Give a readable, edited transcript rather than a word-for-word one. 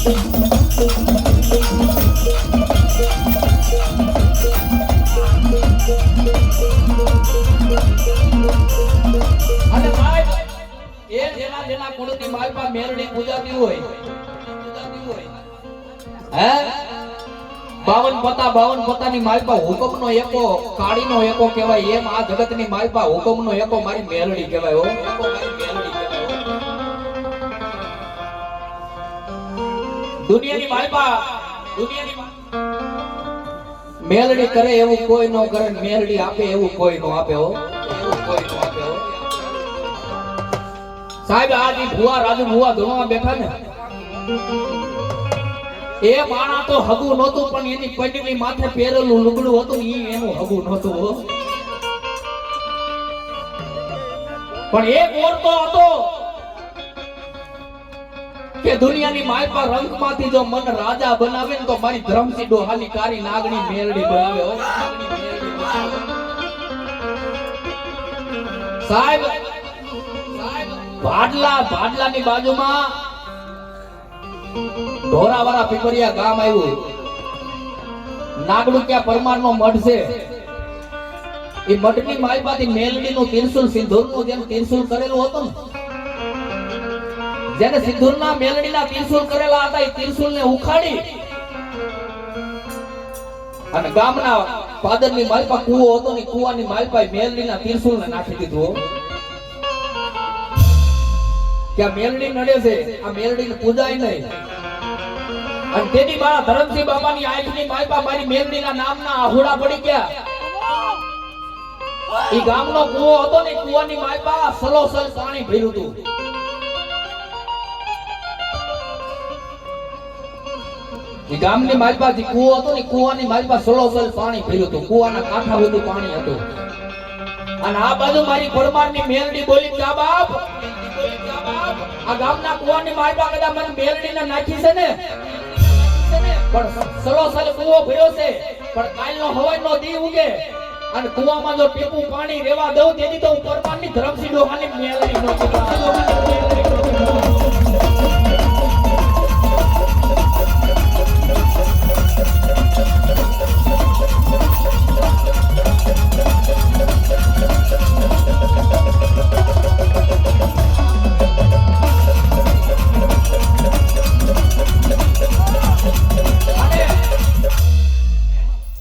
અને સાહેબ એ જેના કુળની માલપા મેરડી પૂજાતી હોય હે 52 પતાની માલપા હુકમનો એકો કાળીનો એકો કહેવાય એમ આ જગતની માલપા હુકમનો એકો મારી મેરડી કહેવાય હો દુનિયાની માલપા મેલડી કરે એવું કોઈ નો કરે મેલડી આપે એવું કોઈ નો આપે હો સાહેબ આજી ભુવા રાજુ ભુવા ધોણવા બેઠા ને એ માણા તો હગું નહોતું પણ એની પંડલી માથે પહેરેલું લુગડું હતું ઈ એનું હગું નહોતું પણ એક ઓરતો હતો કે દુનિયાની માલપા રંગમાંથી જો મન રાજા બનાવે ને તો મારી ધર્મસી ડોહાની કારી નાગણી મેલડી બનાવે હો સાહેબ ભાડલાની બાજુમાં ઢોરાવાળા પીપરિયા ગામ આવ્યું નાગડુકિયા પરમારનો મઠ છે એ મઠની માલપાથી મેલડીનું ત્રિશુલ સિંદૂરનું જેમ ત્રિશુલ કરેલું હતું ને જેને સિંદૂરના મેલડીના ત્રિશુલ કરેલા હતા એ ત્રિશુલને ઉખાડી અને ગામના પાદરની માલપા કૂવો હતો ને કૂવાની માલપા મેલડીના ત્રિશુલને નાખી દીધું કે આ મેલડી નડે છે આ મેલડીની પૂજાય નહીં અને તેથી મારા ધરમસિંહ બાબાની આંખની માલપા મારી મેલડીના નામના આહુડા પડી ગયા ઈ ગામનો કૂવો હતો ને કૂવાની માલપા સલોસલ પાણી ભર્યું હતું ઈ ગામની માલપા જે કૂવો હતો ને કૂવાની માલપા સલોસલ પાણી ભર્યું હતું કૂવાના કાંઠા સુધી પાણી હતું અને આ બાજુ મારી પરમારની મેલડી બોલી કે બાપ આ ગામના કૂવાની માલપા કદા મને મેલડીને નાખી છે ને પણ સલોસલ કૂવો ભર્યો છે પણ કાલનો હવાઈનો દી ઉગે અને કૂવામાં જો ટીપું પાણી રેવા દઉં તેથી તો હું પરમારની ધરમસિંહ ડોહાની મેલડી નો